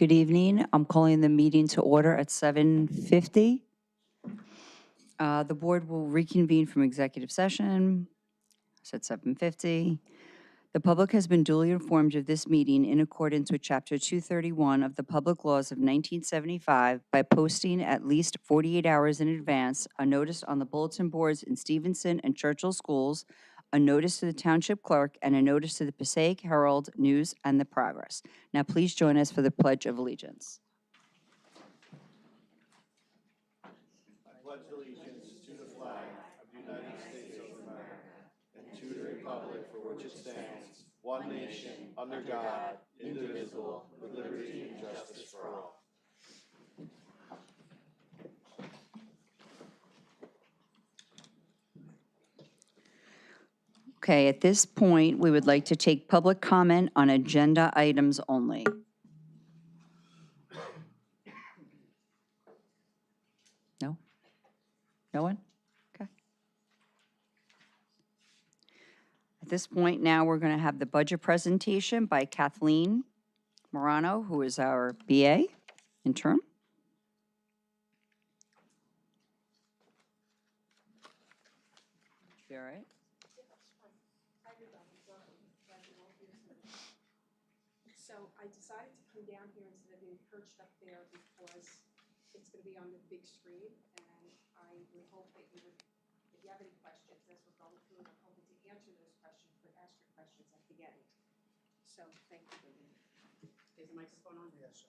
Good evening. I'm calling the meeting to order at 7:50. The board will reconvene from executive session. I said 7:50. The public has been duly informed of this meeting in accordance with Chapter 231 of the Public Laws of 1975 by posting at least 48 hours in advance a notice on the bulletin boards in Stevenson and Churchill schools, a notice to the township clerk, and a notice to the Passaic Herald News and the Progress. Now, please join us for the Pledge of Allegiance. I pledge allegiance to the flag of the United States of America and to the republic for which it stands, one nation, under God, indivisible, with liberty and justice for all. Okay, at this point, we would like to take public comment on agenda items only. No? No one? Okay. At this point now, we're going to have the budget presentation by Kathleen Morano, who is our BA intern. You all right? So I decided to come down here instead of being perched up there because it's going to be on the big screen, and I would hope that you would, if you have any questions as we're going through, I'm hoping to answer those questions, but ask your questions at the end. So thank you. Is the microphone on? Yes.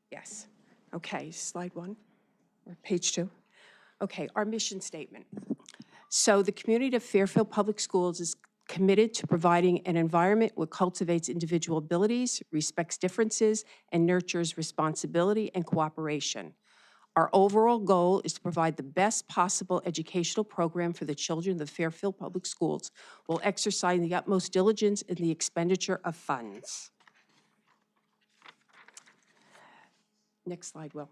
Yes. Okay, slide 1 or page 2. Okay, our mission statement. So the community of Fairfield Public Schools is committed to providing an environment that cultivates individual abilities, respects differences, and nurtures responsibility and cooperation. Our overall goal is to provide the best possible educational program for the children of the Fairfield Public Schools while exercising the utmost diligence in the expenditure of funds. Next slide, Will.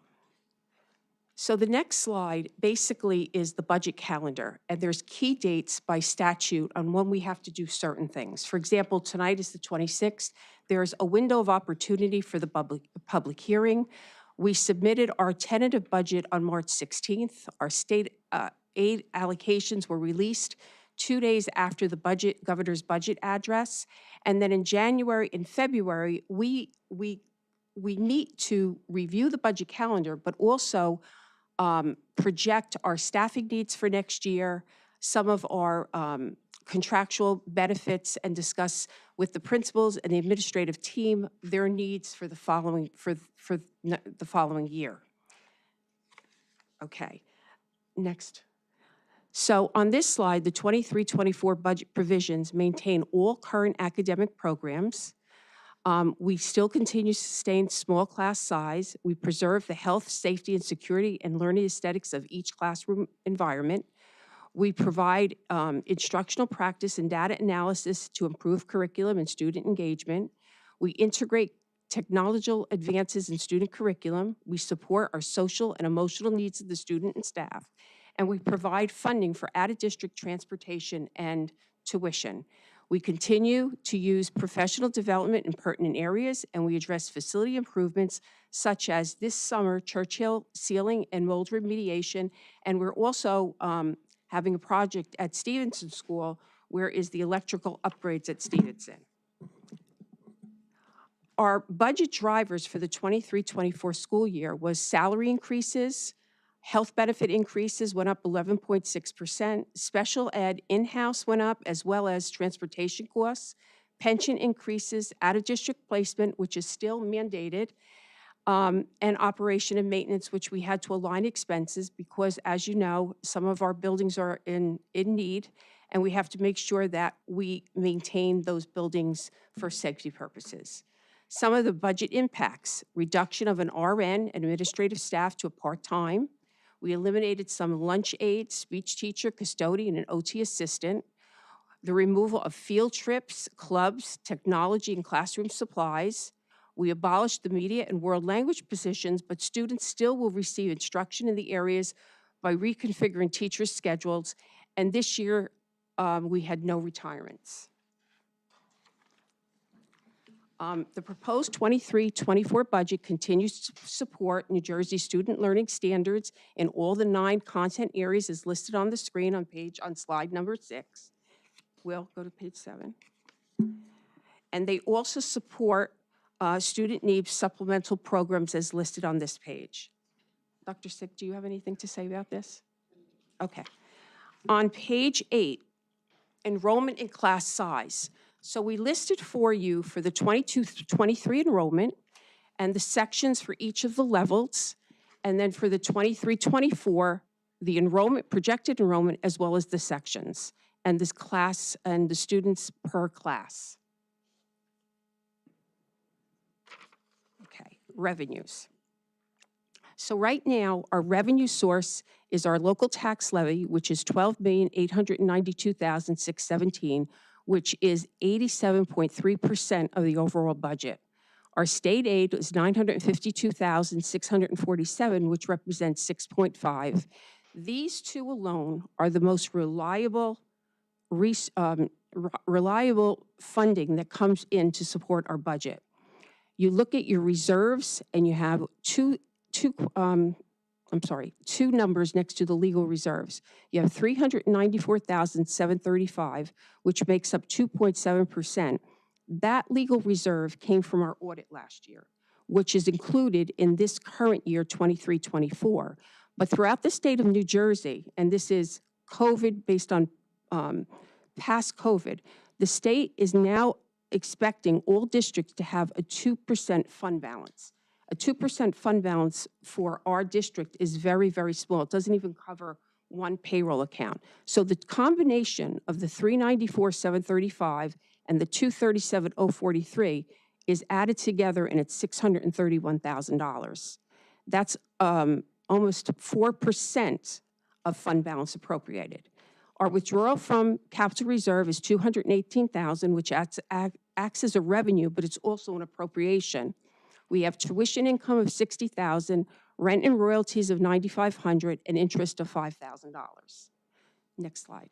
So the next slide basically is the budget calendar, and there's key dates by statute on when we have to do certain things. For example, tonight is the 26th. There's a window of opportunity for the public hearing. We submitted our tentative budget on March 16th. Our state aid allocations were released 2 days after the governor's budget address. And then in January and February, we meet to review the budget calendar, but also project our staffing needs for next year, some of our contractual benefits, and discuss with the principals and the administrative team their needs for the following year. Okay, next. So on this slide, the 23-24 budget provisions maintain all current academic programs. We still continue to sustain small class size. We preserve the health, safety, and security and learning aesthetics of each classroom environment. We provide instructional practice and data analysis to improve curriculum and student engagement. We integrate technological advances in student curriculum. We support our social and emotional needs of the student and staff. And we provide funding for out-of-district transportation and tuition. We continue to use professional development in pertinent areas, and we address facility improvements such as this summer, Churchill ceiling and mold remediation. And we're also having a project at Stevenson School where is the electrical upgrades at Stevenson. Our budget drivers for the 23-24 school year was salary increases. Health benefit increases went up 11.6%. Special ed in-house went up, as well as transportation costs. Pension increases, out-of-district placement, which is still mandated, and operation and maintenance, which we had to align expenses because, as you know, some of our buildings are in need, and we have to make sure that we maintain those buildings for safety purposes. Some of the budget impacts: reduction of an RN and administrative staff to a part-time. We eliminated some lunch aides, speech teacher, custodian, and OT assistant. The removal of field trips, clubs, technology, and classroom supplies. We abolished the media and world language positions, but students still will receive instruction in the areas by reconfiguring teachers' schedules. And this year, we had no retirements. The proposed 23-24 budget continues to support New Jersey student learning standards in all the 9 content areas as listed on the screen on slide number 6. Will, go to page 7. And they also support student needs supplemental programs as listed on this page. Dr. Sick, do you have anything to say about this? Okay. On page 8, enrollment and class size. So we listed for you for the 22-23 enrollment and the sections for each of the levels, and then for the 23-24, the enrollment, projected enrollment, as well as the sections, and this class and the students per class. Okay, revenues. So right now, our revenue source is our local tax levy, which is $12,892,617, which is 87.3% of the overall budget. Our state aid is $952,647, which represents 6.5. These two alone are the most reliable funding that comes in to support our budget. You look at your reserves, and you have two numbers next to the legal reserves. You have $394,735, which makes up 2.7%. That legal reserve came from our audit last year, which is included in this current year, 23-24. But throughout the state of New Jersey, and this is COVID based on past COVID, the state is now expecting all districts to have a 2% fund balance. A 2% fund balance for our district is very, very small. It doesn't even cover one payroll account. So the combination of the $394,735 and the $237,043 is added together, and it's $631,000. That's almost 4% of fund balance appropriated. Our withdrawal from capital reserve is $218,000, which acts as a revenue, but it's also an appropriation. We have tuition income of $60,000, rent and royalties of $9,500, and interest of $5,000. Next slide.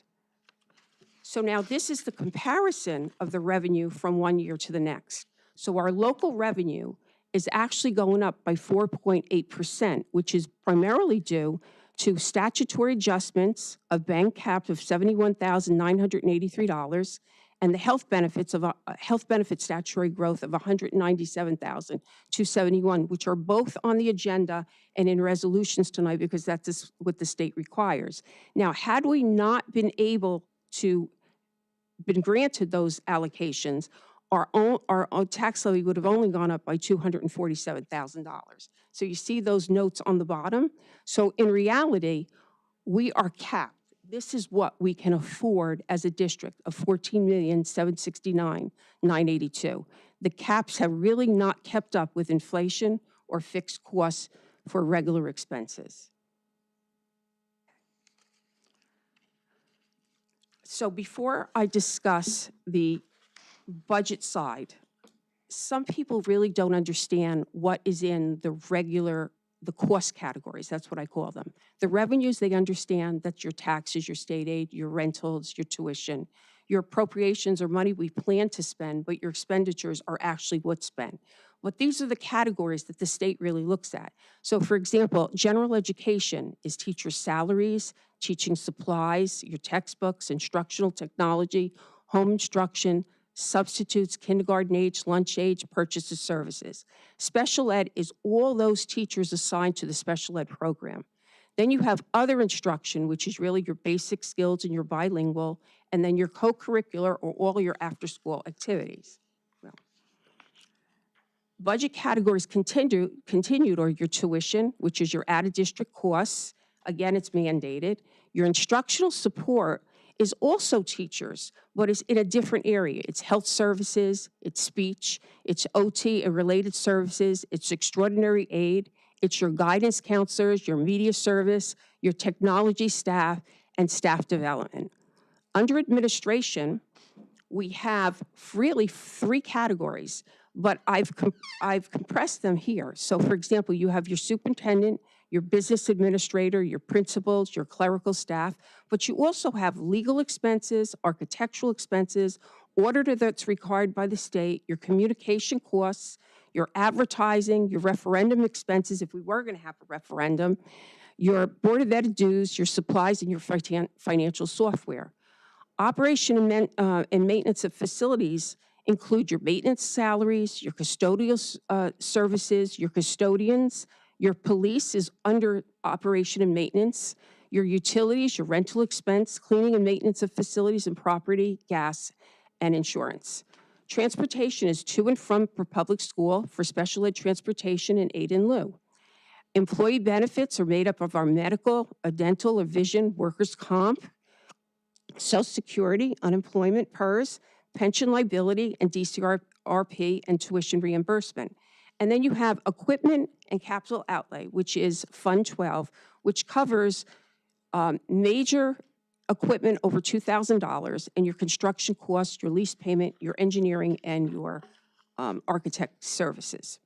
So now this is the comparison of the revenue from one year to the next. So our local revenue is actually going up by 4.8%, which is primarily due to statutory adjustments of bank cap of $71,983, and the health benefit statutory growth of $197,271, which are both on the agenda and in resolutions tonight because that's what the state requires. Now, had we not been granted those allocations, our tax levy would have only gone up by $247,000. So you see those notes on the bottom? So in reality, we are capped. This is what we can afford as a district of $14,769,982. The caps have really not kept up with inflation or fixed costs for regular expenses. So before I discuss the budget side, some people really don't understand what is in the cost categories. That's what I call them. The revenues, they understand that's your taxes, your state aid, your rentals, your tuition. Your appropriations are money we plan to spend, but your expenditures are actually what's spent. But these are the categories that the state really looks at. So for example, general education is teacher salaries, teaching supplies, your textbooks, instructional technology, home instruction, substitutes, kindergarten age, lunch age, purchase of services. Special ed is all those teachers assigned to the special ed program. Then you have other instruction, which is really your basic skills and your bilingual, and then your co-curricular or all your after-school activities. Well, budget categories continued are your tuition, which is your out-of-district costs. Again, it's mandated. Your instructional support is also teachers, but it's in a different area. It's health services, it's speech, it's OT and related services, it's extraordinary aid, it's your guidance counselors, your media service, your technology staff, and staff development. Under administration, we have really 3 categories, but I've compressed them here. So for example, you have your superintendent, your business administrator, your principals, your clerical staff, but you also have legal expenses, architectural expenses, auditor that's required by the state, your communication costs, your advertising, your referendum expenses, if we were going to have a referendum, your Board of Ed dues, your supplies, and your financial software. Operation and maintenance of facilities include your maintenance salaries, your custodial services, your custodians, your police is under operation and maintenance, your utilities, your rental expense, cleaning and maintenance of facilities and property, gas, and insurance. Transportation is to and from for public school, for special ed transportation, and aid in lieu. Employee benefits are made up of our medical, a dental, or vision, workers' comp, Social Security, unemployment, PERS, pension liability, and DCRP, and tuition reimbursement. And then you have equipment and capital outlay, which is Fund 12, which covers major equipment over $2,000 and your construction costs, your lease payment, your engineering, and your architect services.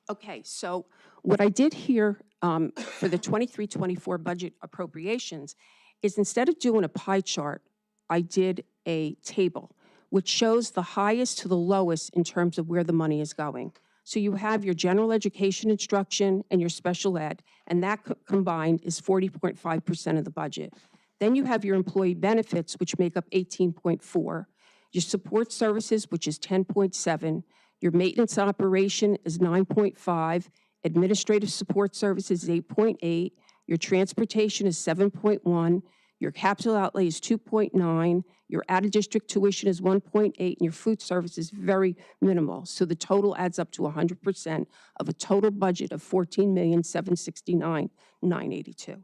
Okay, so what I did here for the 23-24 budget appropriations is instead of doing a pie chart, I did a table, which shows the highest to the lowest in terms of where the money is going. So you have your general education instruction and your special ed, and that combined is 40.5% of the budget. Then you have your employee benefits, which make up 18.4, your support services, which is 10.7, your maintenance operation is 9.5, administrative support services is 8.8, your transportation is 7.1, your capital outlay is 2.9, your out-of-district tuition is 1.8, and your food service is very minimal. So the total adds up to 100% of a total budget of $14,769,982.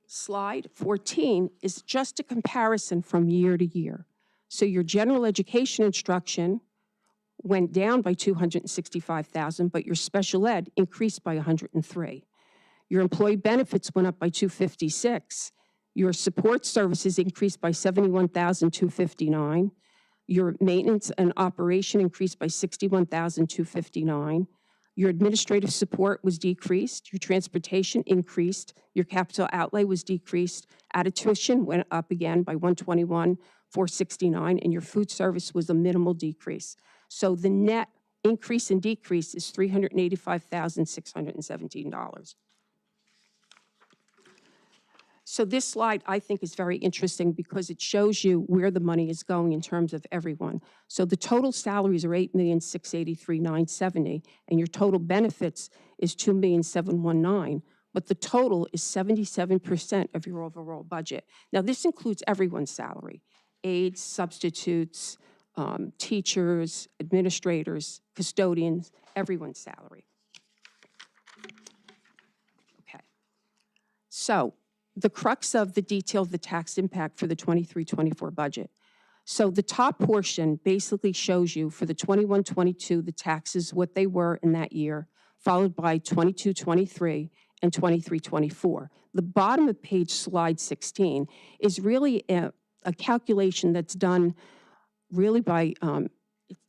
Slide 14 is just a comparison from year to year. So your general education instruction went down by $265,000, but your special ed increased by $103,000. Your employee benefits went up by $256,000. Your support services increased by $71,259. Your maintenance and operation increased by $61,259. Your administrative support was decreased. Your transportation increased. Your capital outlay was decreased. Tuition went up again by $121,469, and your food service was a minimal decrease. So the net increase and decrease is $385,617. So this slide, I think, is very interesting because it shows you where the money is going in terms of everyone. So the total salaries are $8,683,970, and your total benefits is $2,719,000, but the total is 77% of your overall budget. Now, this includes everyone's salary: aides, substitutes, teachers, administrators, custodians, everyone's salary. Okay. So the crux of the detail of the tax impact for the 23-24 budget. So the top portion basically shows you for the 21-22, the taxes, what they were in that year, followed by 22-23 and 23-24. The bottom of page slide 16 is really a calculation that's done really by,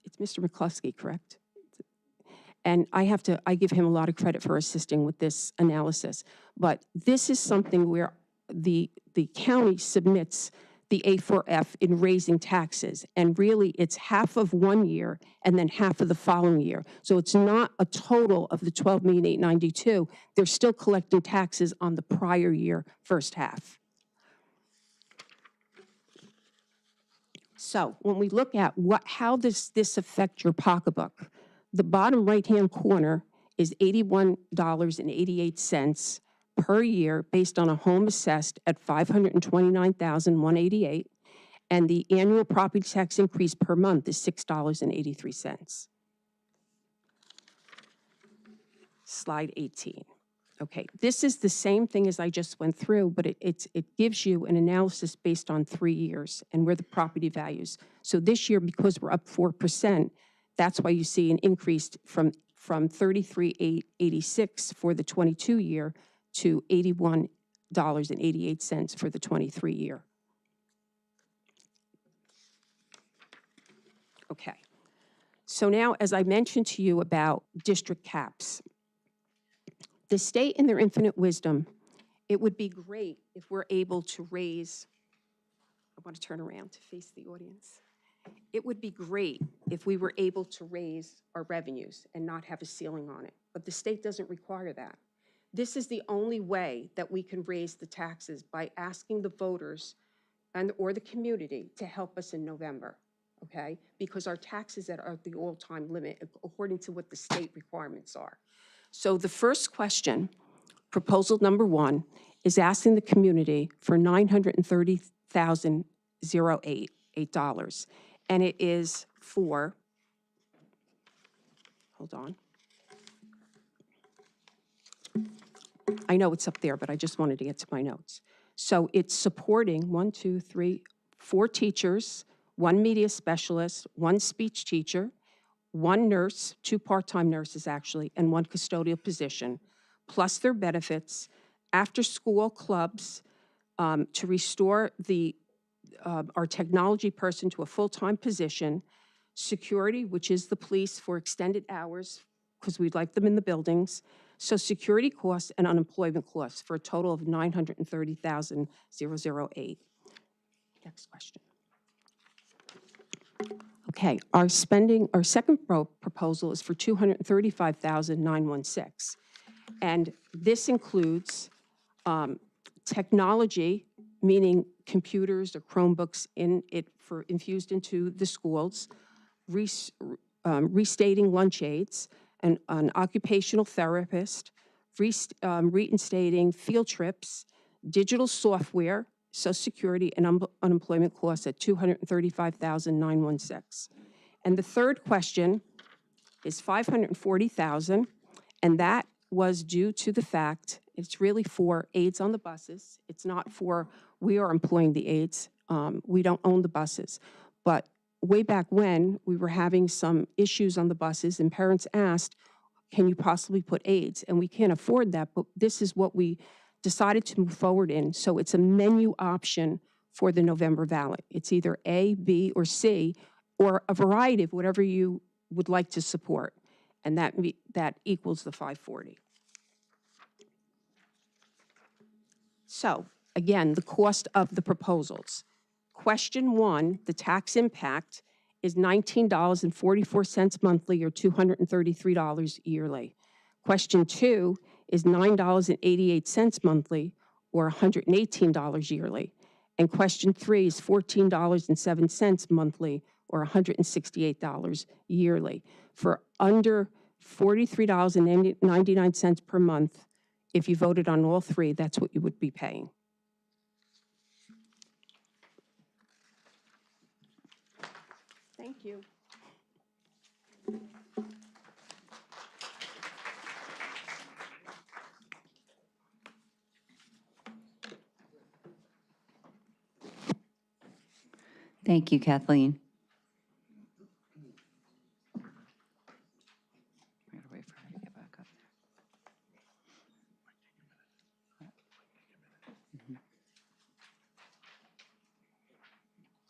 it's Mr. McCluskey, correct? And I give him a lot of credit for assisting with this analysis. But this is something where the county submits the A4F in raising taxes. And really, it's half of one year and then half of the following year. So it's not a total of the $12,892,000. They're still collecting taxes on the prior year first half. So when we look at how does this affect your pocketbook, the bottom right-hand corner is $81.88 per year based on a home assessed at $529,188, and the annual property tax increase per month is $6.83. Slide 18. Okay, this is the same thing as I just went through, but it gives you an analysis based on 3 years and where the property values. So this year, because we're up 4%, that's why you see an increase from $33,886 for the 22 year to $81.88 for the 23 year. Okay. So now, as I mentioned to you about district caps, the state in their infinite wisdom, it would be great if we're able to raise want to turn around to face the audience. It would be great if we were able to raise our revenues and not have a ceiling on it, but the state doesn't require that. This is the only way that we can raise the taxes, by asking the voters or the community to help us in November, okay? Because our taxes are at the all-time limit according to what the state requirements are. So the first question, proposal number 1, is asking the community for $930,008, and it is for, hold on. I know it's up there, but I just wanted to get to my notes. So it's supporting 4 teachers, 1 media specialist, 1 speech teacher, 1 nurse, 2 part-time nurses actually, and 1 custodial position, plus their benefits, after-school clubs, to restore our technology person to a full-time position, security, which is the police for extended hours, because we'd like them in the buildings, so security costs and unemployment costs for a total of $930,008. Next question. Okay, our second proposal is for $235,916. And this includes technology, meaning computers or Chromebooks infused into the schools, restating lunch aids, an occupational therapist, reinstating field trips, digital software, Social Security, and unemployment costs at $235,916. And the third question is $540,000, and that was due to the fact it's really for aides on the buses. It's not for, we are employing the aides. We don't own the buses. But way back when, we were having some issues on the buses, and parents asked, can you possibly put aides? And we can't afford that, but this is what we decided to move forward in. So it's a menu option for the November ballot. It's either A, B, or C, or a variety of whatever you would like to support. And that equals the 540. So again, the cost of the proposals. Question 1, the tax impact is $19.44 monthly, or $233 yearly. Question 2 is $9.88 monthly, or $118 yearly. And question 3 is $14.07 monthly, or $168 yearly. For under $43.99 per month, if you voted on all 3, that's what you would be paying. Thank you. Thank you, Kathleen. I gotta wait for her to get back up there.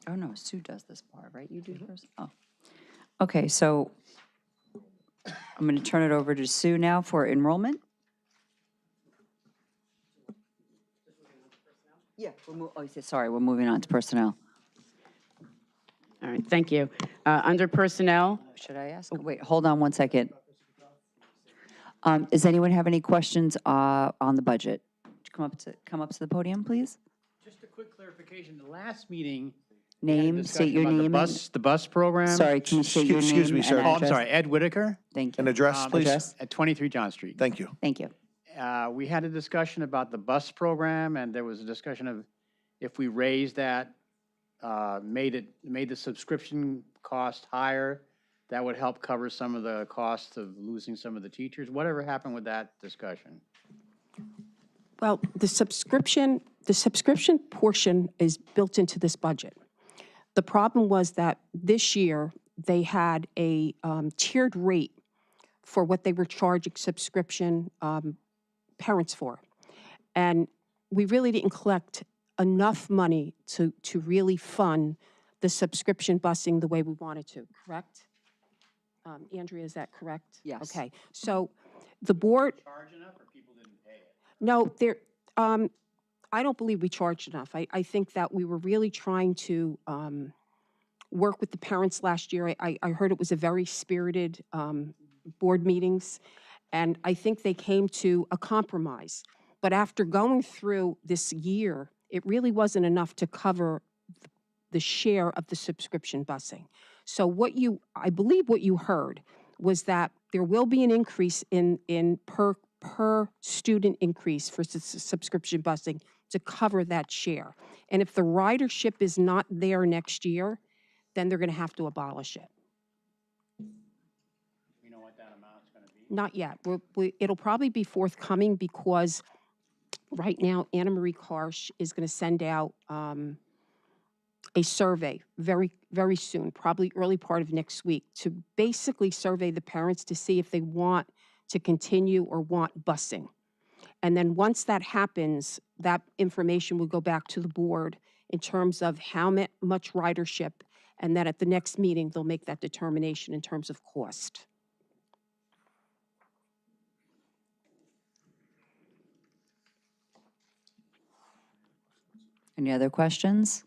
Oh, no, Sue does this part, right? You do first? Oh. Okay, so I'm going to turn it over to Sue now for enrollment. Yeah, sorry, we're moving on to personnel. All right, thank you. Under personnel, Should I ask? Wait, hold on one second. Does anyone have any questions on the budget? Come up to the podium, please. Just a quick clarification, the last meeting. Name, state your name. The bus program. Sorry, can you state your name? Excuse me, sir. and Oh, I'm address? sorry, Ed Whitaker. Thank you. An address, please? Address? At 23 John Street. Thank you. Thank you. We had a discussion about the bus program, and there was a discussion of if we raised that, made the subscription cost higher, that would help cover some of the costs of losing some of the teachers. Whatever happened with that discussion? Well, the subscription portion is built into this budget. The problem was that this year they had a tiered rate for what they were charging subscription parents for. And we really didn't collect enough money to really fund the subscription busing the way we wanted to, correct? Andrea, is that correct? Yes. Okay, so the board, Charge enough, or people didn't pay it? no, I don't believe we charged enough. I think that we were really trying to work with the parents last year. I heard it was a very spirited board meetings, and I think they came to a compromise. But after going through this year, it really wasn't enough to cover the share of the subscription busing. So I believe what you heard was that there will be an increase in per student increase for subscription busing to cover that share. And if the ridership is not there next year, then they're going to have to abolish it. You know what that amount's going to be? Not yet. It'll probably be forthcoming because right now Anna Marie Karsh is going to send out a survey very, very soon, probably early part of next week, to basically survey the parents to see if they want to continue or want busing. And then once that happens, that information will go back to the board in terms of how much ridership, and then at the next meeting, they'll make that determination in terms of cost. Any other questions?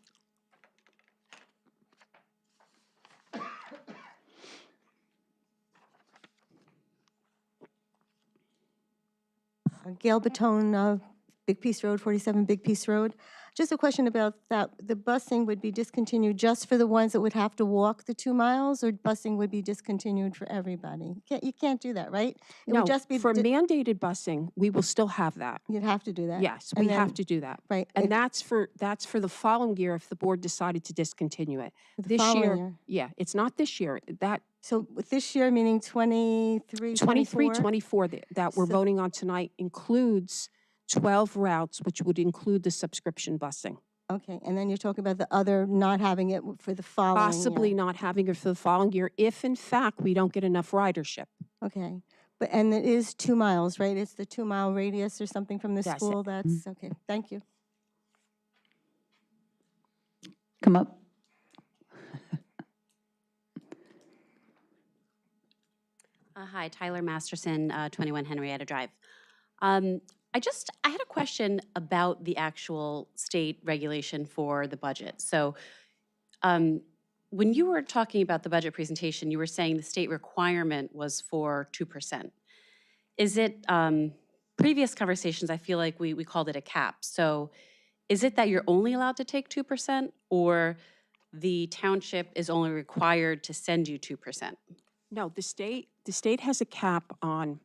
Gail Batone, Big Piece Road, 47 Big Piece Road. Just a question about that. The busing would be discontinued just for the ones that would have to walk the 2 miles, or busing would be discontinued for everybody? You can't do that, right? It No, would just be for mandated busing, we will still have that. You'd have to do that. Yes, And we have then- to do that. Right. And that's for the following year if the board decided to discontinue it. The This following year, year. yeah, it's not this year. That So with this year, meaning 23, 23, 24? 24 that we're So- voting on tonight includes 12 routes, which would include the subscription busing. Okay, and then you're talking about the other not having it for the following year. Possibly not having it for the following year if, in fact, we don't get enough ridership. Okay, and it is 2 miles, right? It's the 2-mile radius or something from the Yes. school? That's, okay, thank you. Come up. Hi, Tyler Masterson, 21 Henrietta Drive. I had a question about the actual state regulation for the budget. So when you were talking about the budget presentation, you were saying the state requirement was for 2%. Is it, previous conversations, I feel like we called it a cap. So is it that you're only allowed to take 2%, or the township is only required to send you 2%? No, the state has a cap on,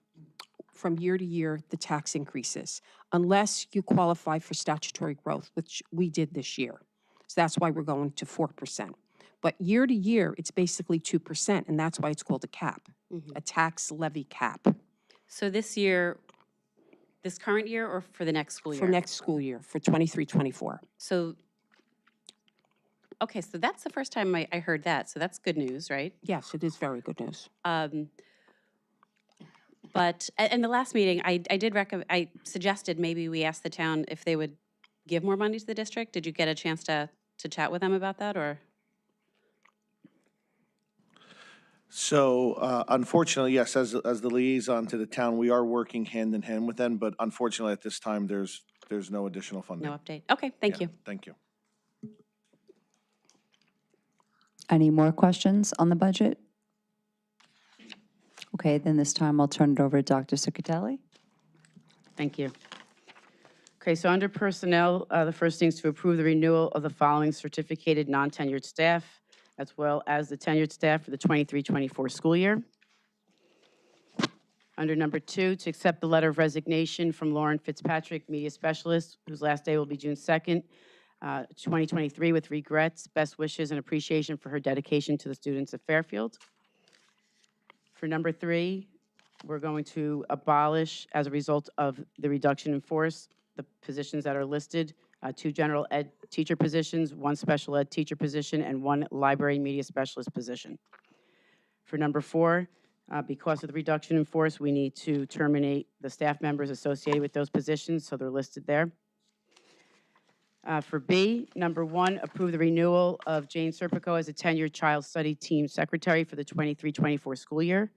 from year to year, the tax increases, unless you qualify for statutory growth, which we did this year. So that's why we're going to 4%. But year to year, it's basically 2%, and that's why it's called a cap, a tax levy cap So this year, this current year, or for the next school year? for next school year, for 23-24. So, okay, so that's the first time I heard that, so that's good news, right? Yes, it is very good news. But in the last meeting, I suggested maybe we ask the town if they would give more money to the district. Did you get a chance to chat with them about that, or? So unfortunately, yes, as the liaison to the town, we are working hand in hand with them, but unfortunately at this time, there's no additional funding. No update? Okay, thank Yeah, you. Thank you. Any more questions on the budget? Okay, then this time I'll turn it over to Dr. Sucatelli. Thank you. Okay, so under personnel, the first thing is to approve the renewal of the following certificated non-tenured staff, as well as the tenured staff for the 23-24 school year. Under number 2, to accept the letter of resignation from Lauren Fitzpatrick, media specialist, whose last day will be June 2nd, 2023, with regrets, best wishes, and appreciation for her dedication to the students of Fairfield. For number 3, we're going to abolish, as a result of the reduction in force, the positions that are listed, 2 general ed teacher positions, 1 special ed teacher position, and 1 library media specialist position. For number 4, because of the reduction in force, we need to terminate the staff members associated with those positions, so they're listed there. For B, number 1, approve the renewal of Jane Serpico as a tenured child study team secretary for the 23-24 school year.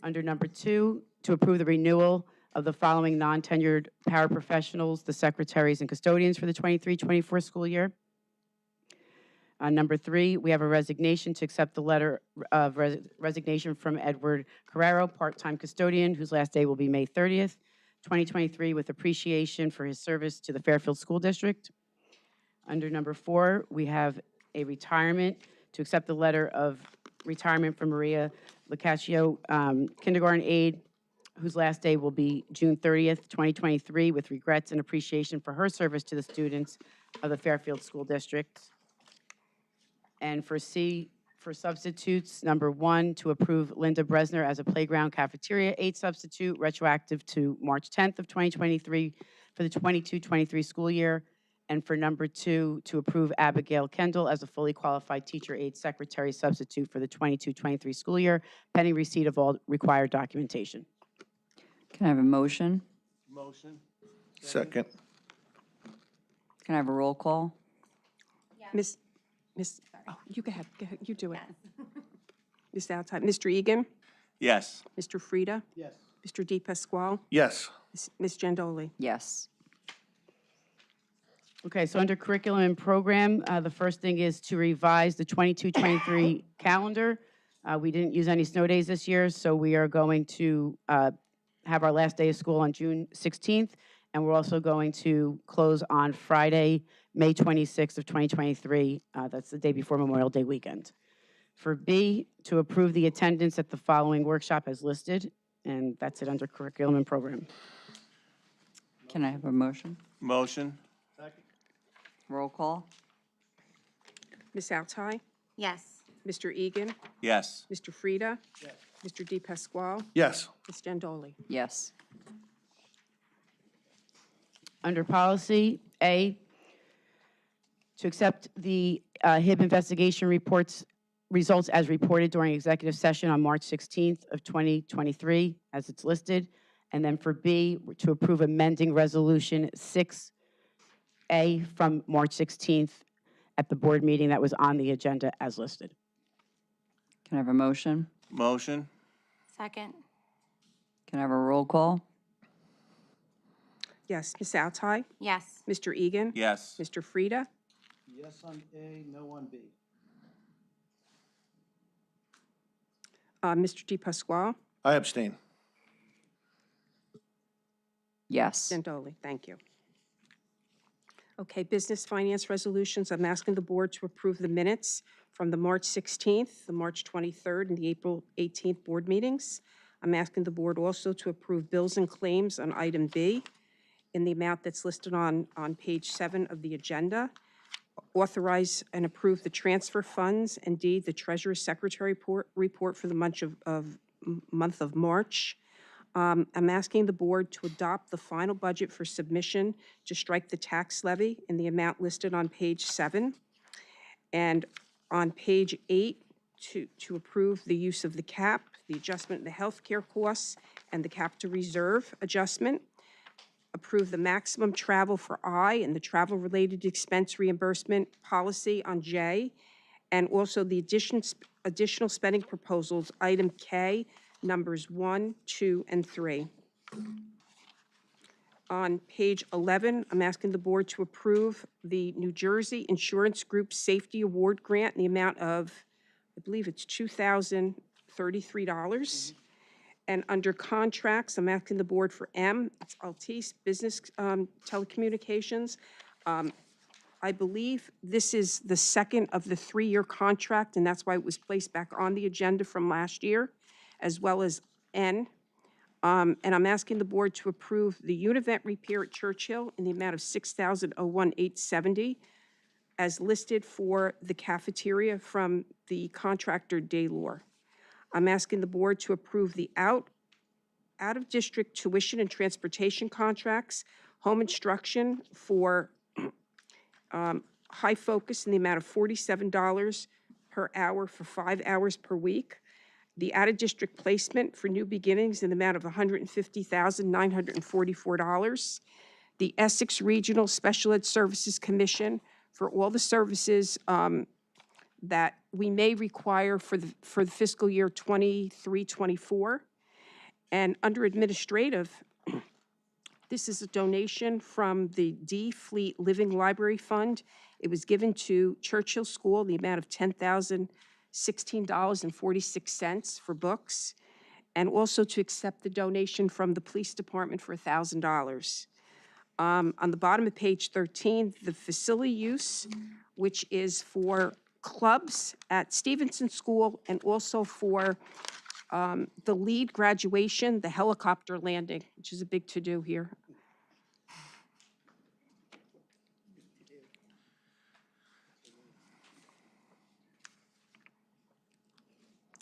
Under number 2, to approve the renewal of the following non-tenured paraprofessionals, the secretaries and custodians for the 23-24 school year. Number 3, we have a resignation to accept the letter of resignation from Edward Carrero, part-time custodian, whose last day will be May 30th, 2023, with appreciation for his service to the Fairfield School District. Under number 4, we have a retirement to accept the letter of retirement from Maria Locaccio, kindergarten aide, whose last day will be June 30th, 2023, with regrets and appreciation for her service to the students of the Fairfield School District. And for C, for substitutes, number 1, to approve Linda Bresner as a playground cafeteria aide substitute, retroactive to March 10th of 2023 for the 22-23 school year. And for number 2, to approve Abigail Kendall as a fully qualified teacher aide secretary substitute for the 22-23 school year, pending receipt of all required documentation. Can I have a motion? Motion. Second. Can I have a roll call? Miss, oh, you go ahead, you do it. Ms. Outside, Mr. Egan, Yes. Mr. Frida, Yes. Mr. Di Pasquale, Yes. Ms. Gendoli. Yes. Okay, so under curriculum and program, the first thing is to revise the 22-23 calendar. We didn't use any snow days this year, so we are going to have our last day of school on June 16th, and we're also going to close on Friday, May 26th of 2023. That's the day before Memorial Day weekend. For B, to approve the attendance at the following workshop as listed, and that's it under curriculum and program. Can I have a motion? Motion. Roll call? Ms. Outside, Yes. Mr. Egan, Yes. Mr. Frida, Mr. Di Pasquale, Yes. Ms. Gendoli. Yes. Under policy, A, to accept the HIB investigation results as reported during executive session on March 16th of 2023, as it's listed. And then for B, to approve amending resolution 6A from March 16th at the board meeting that was on the agenda as listed. Can I have a motion? Motion. Second. Can I have a roll call? Yes, Ms. Outside, Yes. Mr. Egan, Yes. Mr. Frida, Yes on A, no on B. Mr. Di Pasquale, I abstain. Yes. Gendoli, thank you. Okay, business finance resolutions. I'm asking the board to approve the minutes from the March 16th, the March 23rd, and the April 18th board meetings. I'm asking the board also to approve bills and claims on item B in the amount that's listed on page 7 of the agenda. Authorize and approve the transfer funds, and D, the Treasurer's Secretary report for the month of March. I'm asking the board to adopt the final budget for submission to strike the tax levy in the amount listed on page 7. And on page 8, to approve the use of the cap, the adjustment in the healthcare costs, and the cap to reserve adjustment. Approve the maximum travel for I and the travel-related expense reimbursement policy on J, and also the additional spending proposals, item K, numbers 1, 2, and 3. On page 11, I'm asking the board to approve the New Jersey Insurance Group Safety Award Grant in the amount of, I believe it's $2,033. And under contracts, I'm asking the board for M, it's Altice Business Telecommunications. I believe this is the second of the 3-year contract, and that's why it was placed back on the agenda from last year, as well as N. And I'm asking the board to approve the Univent repair at Churchill in the amount of $6,001,870 as listed for the cafeteria from the contractor Daylor. I'm asking the board to approve the out-of-district tuition and transportation contracts, home instruction for High Focus in the amount of $47 per hour for 5 hours per week. The out-of-district placement for New Beginnings in the amount of $150,944. The Essex Regional Special Ed Services Commission for all the services that we may require for the fiscal year 23-24. And under administrative, This is a donation from the D Fleet Living Library Fund. It was given to Churchill School, the amount of $10,016.46 for books, and also to accept the donation from the police department for $1,000. On the bottom of page 13, the facility use, which is for clubs at Stevenson School and also for the lead graduation, the helicopter landing, which is a big to-do here.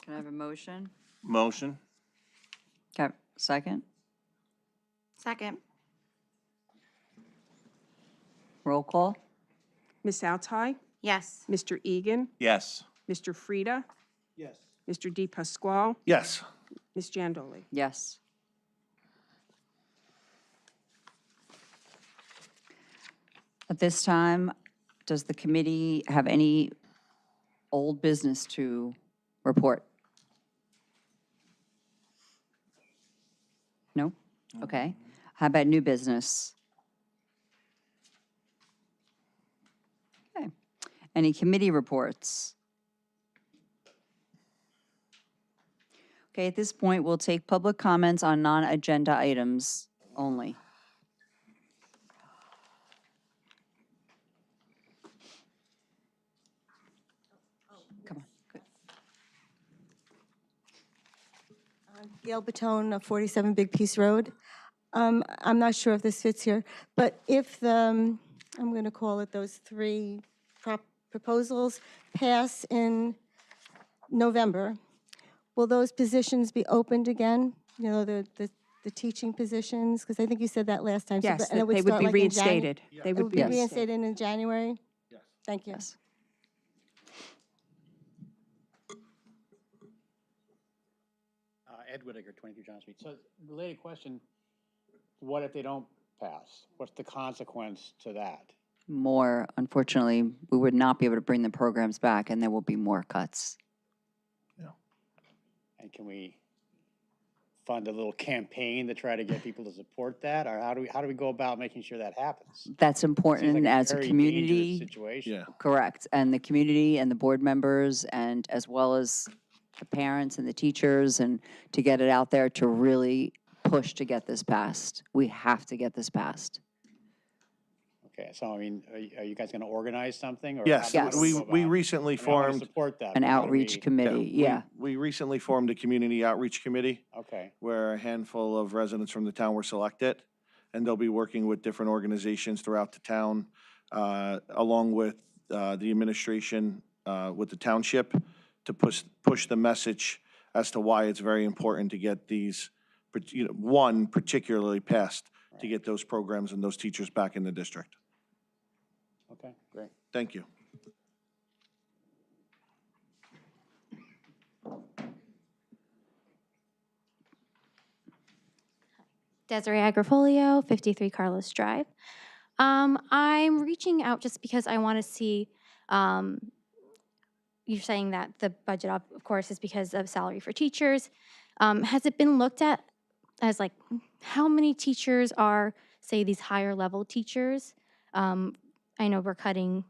Can I have a motion? Motion? Okay, second? Second. Roll call? Ms. Altai, Yes. Mr. Egan, Yes. Mr. Frida, Yes. Mr. Di Pasquale, Yes. Ms. Jandoli. Yes. At this time, does the committee have any old business to report? No? Okay. How about new business? Okay. Any committee reports? Okay, at this point, we'll take public comments on non-agenda items only. Come on, good. Gail Batone, 47 Big Piece Road. I'm not sure if this fits here, but if the, I'm going to call it those three proposals pass in November, will those positions be opened again? You know, the teaching positions? Because I think you said that last time. So Yes, and it that they would start be like in reinstated. They It would would be be Yes. reinstated. reinstated in January? Yes. Thank you. Yes. Ed Whittaker, 23 John Street. So related question, what if they don't pass? What's the consequence to that? More, unfortunately, we would not be able to bring the programs back, and there will be more cuts. And can we fund a little campaign to try to get people to support that? Or how do we go about making sure that happens? That's Seems important like as a very community. dangerous situation. Yeah. Correct, and the community and the board members, and as well as the parents and the teachers, and to get it out there to really push to get this passed. We have to get this passed. Okay, so I mean, are you guys going to organize something? Or Yes, how do we, go we about it? recently I mean, I wanna formed. support that. An but how do outreach we- committee, yeah. We recently formed a community outreach committee Okay, where a handful of residents from the town were selected. And they'll be working with different organizations throughout the town, along with the administration, with the township, to push the message as to why it's very important to get these, one particularly passed, to get those programs and those teachers back in the district. okay, great. Thank you. Desiree Agrifolio, 53 Carlos Drive. I'm reaching out just because I want to see, you're saying that the budget, of course, is because of salary for teachers. Has it been looked at as like, how many teachers are, say, these higher level teachers? I know we're cutting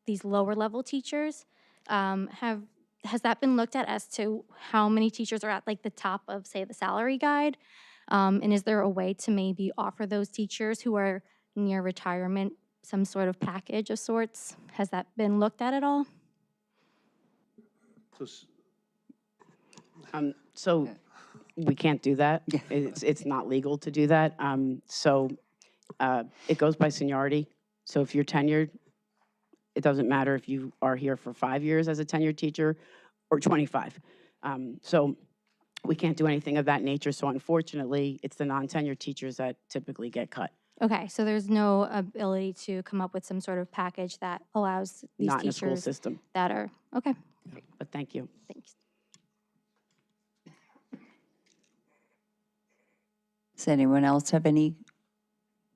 these lower level teachers. Has that been looked at as to how many teachers are at like the top of, say, the salary guide? And is there a way to maybe offer those teachers who are near retirement some sort of package of sorts? Has that been looked at all? So we can't do that. Yeah. It's not legal to do that. It goes by seniority. So if you're tenured, it doesn't matter if you are here for 5 years as a tenured teacher or 25. So we can't do anything of that nature. So unfortunately, it's the non-tenured teachers that typically get cut. Okay, so there's no ability to come up with some sort of package that allows these Not in a school teachers system, that are, okay, but thank you. thanks. Does anyone else have any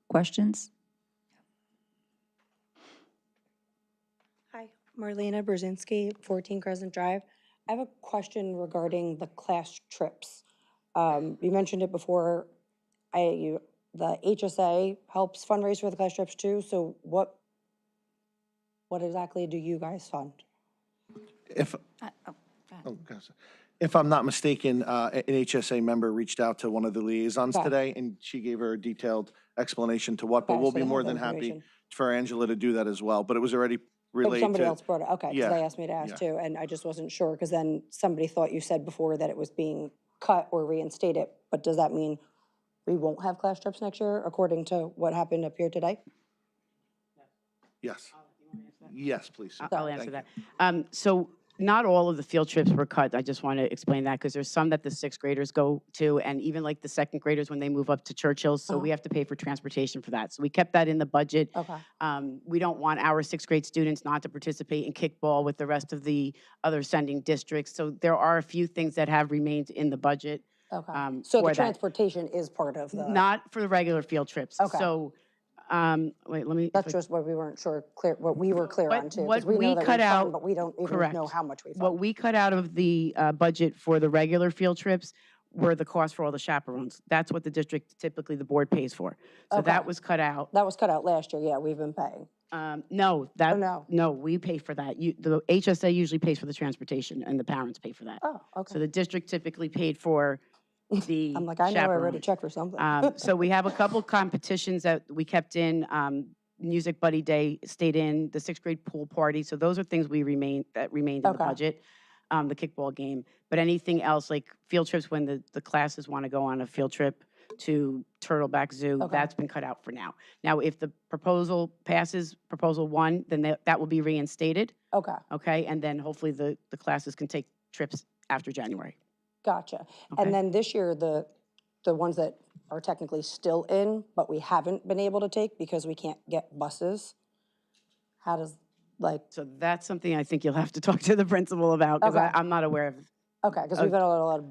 questions? Hi, Marlena Brzezinski, 14 Crescent Drive. I have a question regarding the class trips. You mentioned it before. I the HSA helps fundraise for the class trips too, so what exactly do you guys fund? If, oh, gosh. If I'm not mistaken, an HSA member reached out to one of the liaisons Okay. today, and she gave her a detailed explanation to what, but Okay, we'll so be they more have the than happy information. for Angela to do that as well, but it was already Oh, relayed somebody to. else brought it, okay, because Yeah, they asked me to ask yeah. too, and I just wasn't sure, because then somebody thought you said before that it was being cut or reinstated, but does that mean we won't have class trips next year, according to what happened up here today? Yes. Yes, please. I'll answer Thank that. So not all of the field trips were cut. I just want to explain that because there's some that the sixth graders go to, and even like the second graders when they move up to Churchill's. So we have to pay for transportation for that. So we kept that in the budget. Okay, We don't want our sixth grade students not to participate in kickball with the rest of the other sending districts. So there are a few things that have remained in the budget. okay. for So the that. transportation is part of the, Not for the regular field trips. Okay. So, wait, let me. if that's I- just what we weren't sure, what we were clear What- on too, what because we know we that we cut out- fund, but we don't even correct. know how much we What fund. we cut out of the budget for the regular field trips were the cost for all the chaperones. That's what the district, typically the board pays for. So that Okay. was cut out. That was cut out last year, yeah, we've been paying. No, no? no, we pay for that. The HSA usually pays for the transportation and the parents pay for that. Oh, So okay. the district typically paid for the I'm like, I know I wrote a chaperones. check for something. So we have a couple competitions that we kept in. Music Buddy Day stayed in, the sixth grade pool party. So those are things remained in the Okay. budget, the kickball game. But anything else, like field trips, when the classes want to go on a field trip to Turtleback Zoo, Okay. that's been cut out for now. Now, if the proposal passes, proposal one, then that will be reinstated, Okay, okay? And then hopefully the classes can take trips after January. gotcha. Okay. And then this year, the ones that are technically still in, but we haven't been able to take because we can't get buses, how does, like, So that's something I think you'll have to talk to the principal about, because Okay. I'm not aware of. okay, because we've had a lot of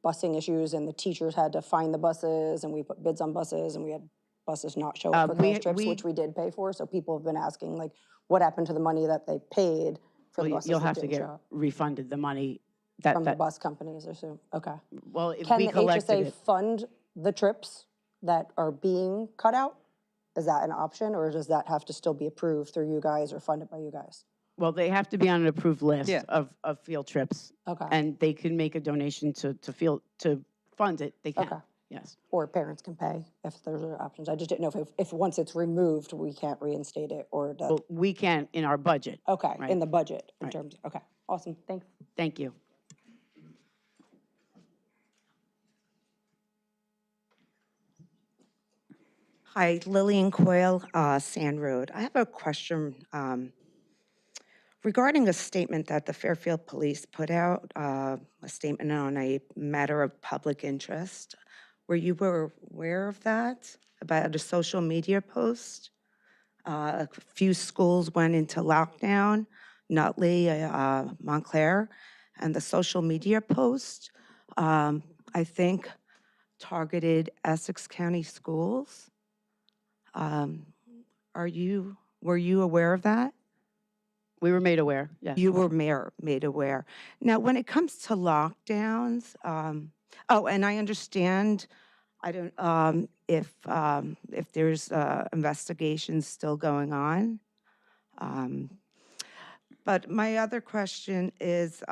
busing issues, and the teachers had to find the buses, and we put bids on buses, and we had buses not show up for class trips, which we did pay for, so people have been asking, like, what happened to the money that they paid for the Well, buses you'll that have to didn't get show up? refunded the money From the that, bus companies, I assume, okay. well, if Can we the collected HSA it. fund the trips that are being cut out? Is that an option, or does that have to still be approved through you guys or funded by you guys? Well, they have to be on an approved list Yeah. of field trips, Okay, and they can make a donation to fund it, they can, Okay. yes. or parents can pay if there's other options. I just didn't know if once it's removed, we can't reinstate it, or the, Well, we can't in our budget. okay, right. in the budget, in Right. terms, okay, awesome, thanks. Thank you. Hi, Lillian Coyle, Sand Road. I have a question regarding a statement that the Fairfield Police put out, a statement on a matter of public interest. Were you aware of that, about a social media post? A few schools went into lockdown, Nutley, Montclair, and the social media post, I think, targeted Essex County schools. Were you aware of that? We were made aware, yes. You were made aware. Now, when it comes to lockdowns, oh, and I understand, I don't, if there's investigations still going on. But my other question is,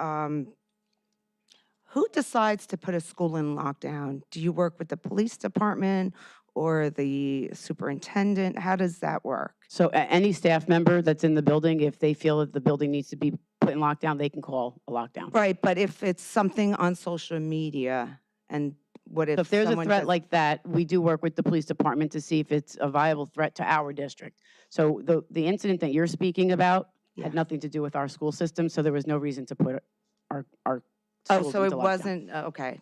who decides to put a school in lockdown? Do you work with the police department or the superintendent? How does that work? So any staff member that's in the building, if they feel that the building needs to be put in lockdown, they can call a lockdown. Right, but if it's something on social media, and what if So if there's a someone threat just- like that, we do work with the police department to see if it's a viable threat to our district. So the incident that you're speaking about Yeah. had nothing to do with our school system, so there was no reason to put our Oh, schools so into it lockdown. wasn't, okay.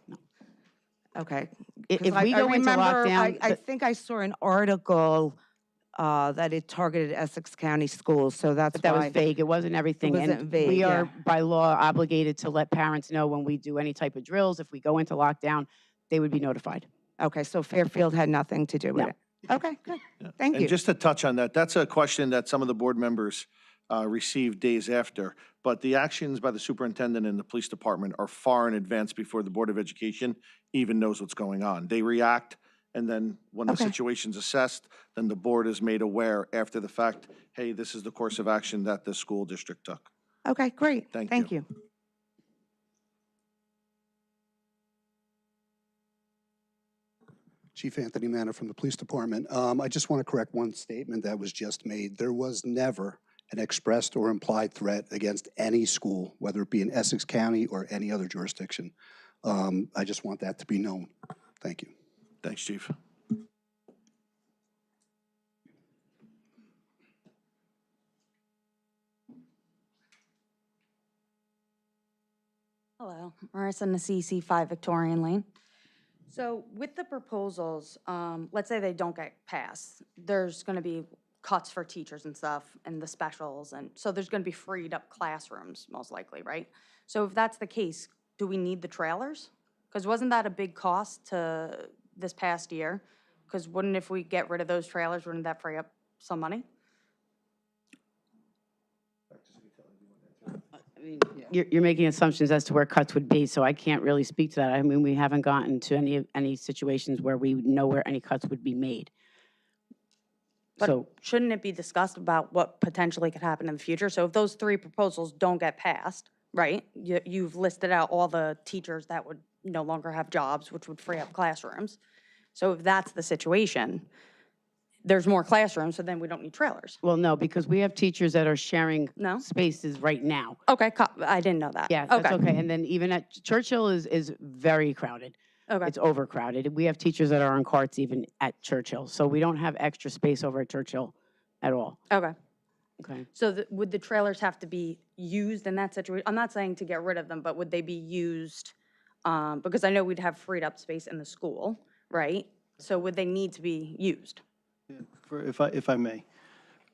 Okay. If 'Cause we I go into remember- lockdown, I think I saw an article that it targeted Essex County schools, so that's but that was why. vague, it wasn't everything. wasn't And vague, we are yeah. by law obligated to let parents know when we do any type of drills. If we go into lockdown, they would be notified. Okay, so Fairfield had nothing to do with No. it. Okay, good. Thank you. And just to touch on that, that's a question that some of the board members received days after. But the actions by the superintendent and the police department are far in advance before the Board of Education even knows what's going on. They react And then when the Okay. situation's assessed, then the board is made aware after the fact, hey, this is the course of action that the school district took. Okay, great. Thank Thank you. you. Chief Anthony Manor from the Police Department. I just want to correct one statement that was just made. There was never an expressed or implied threat against any school, whether it be in Essex County or any other jurisdiction. I just want that to be known. Thank you. Thanks, Chief. Hello, Marissa Nasisi, 5 Victorian Lane. So with the proposals, let's say they don't get passed, there's going to be cuts for teachers and stuff and the specials, and so there's going to be freed up classrooms most likely, right? So if that's the case, do we need the trailers? Because wasn't that a big cost to this past year? Because wouldn't, if we get rid of those trailers, wouldn't that free up some money? I mean, you're making assumptions as to where cuts would be, so I can't really speak to that. I mean, we haven't gotten to any situations where we know where any cuts would be made. But So, shouldn't it be discussed about what potentially could happen in the future? So if those 3 proposals don't get passed, right, you've listed out all the teachers that would no longer have jobs, which would free up classrooms. So if that's the situation, there's more classrooms, so then we don't need trailers. well, no, because we have teachers that are sharing No? spaces right now. Okay, I didn't know that. Yeah, that's okay. And then even at Churchill is very crowded. Okay, It's overcrowded. We have teachers that are on carts even at Churchill, so we don't have extra space over at Churchill at all. okay. Okay. So would the trailers have to be used in that situation? I'm not saying to get rid of them, but would they be used? Because I know we'd have freed up space in the school, right? So would they need to be used? If I may.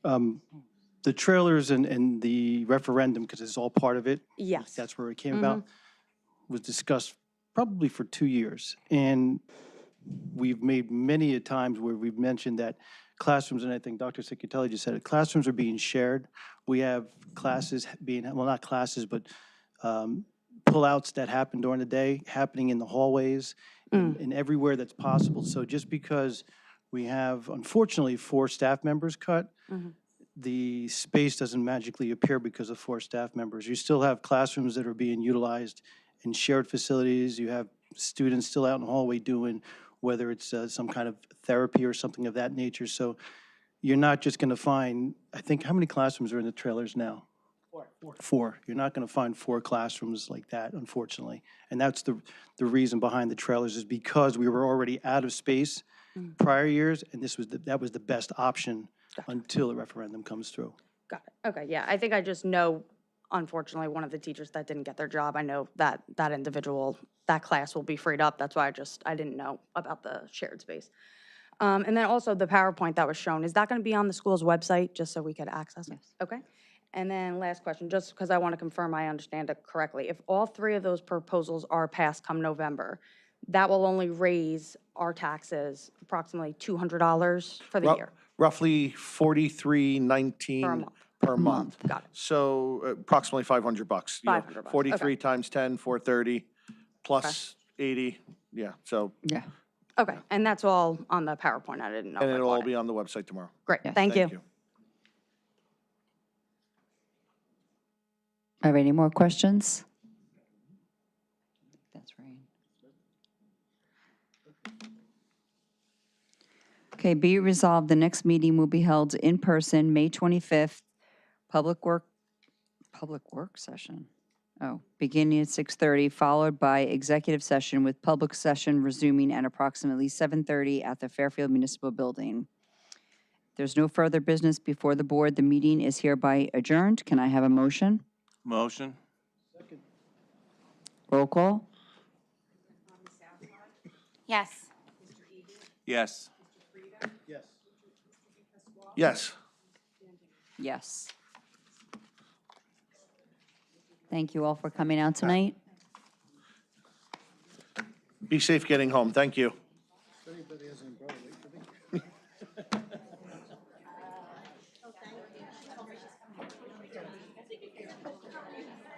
The trailers and the referendum, because it's all part of it. Yes. That's where it came about, was discussed probably for 2 years. And we've made many a times where we've mentioned that classrooms, and I think Dr. Ciccarelli just said it, classrooms are being shared. We have classes being, well, not classes, but pullouts that happen during the day, happening in the hallways and everywhere that's possible. So just because we have, unfortunately, 4 staff members cut, the space doesn't magically appear because of 4 staff members. You still have classrooms that are being utilized in shared facilities. You have students still out in the hallway doing, whether it's some kind of therapy or something of that nature. So you're not just going to find, I think, how many classrooms are in the trailers now? 4. You're not going to find 4 classrooms like that, unfortunately. And that's the reason behind the trailers, is because we were already out of space prior years, and that was the best option until the referendum comes through. Got it. Okay, yeah, I think I just know, unfortunately, one of the teachers that didn't get their job, I know that that individual, that class will be freed up. That's why I didn't know about the shared space. And then also the PowerPoint that was shown, is that going to be on the school's website, just so we could access it? Yes. Okay. And then last question, just because I want to confirm I understand it correctly. If all 3 of those proposals are passed come November, that will only raise our taxes approximately $200 for the year. Roughly $43.19 per month. Got it. So approximately $500. You know, $500, 43 okay. times 10, 430, plus 80, yeah, so, Yeah. Okay, and that's all on the PowerPoint. I didn't know. and if I it'll all caught it. be on the website tomorrow. Great, Yes. thank you. Are there any more questions? That's right. Okay, be it resolved, the next meeting will be held in person, May 25th, public work session. Oh, beginning at 6:30, followed by executive session with public session resuming at approximately 7:30 at the Fairfield Municipal Building. There's no further business before the board. The meeting is hereby adjourned. Can I have a motion? Motion. Roll call? Yes. Yes. Yes. Yes. Thank you all for coming out tonight. Be safe getting home, thank you.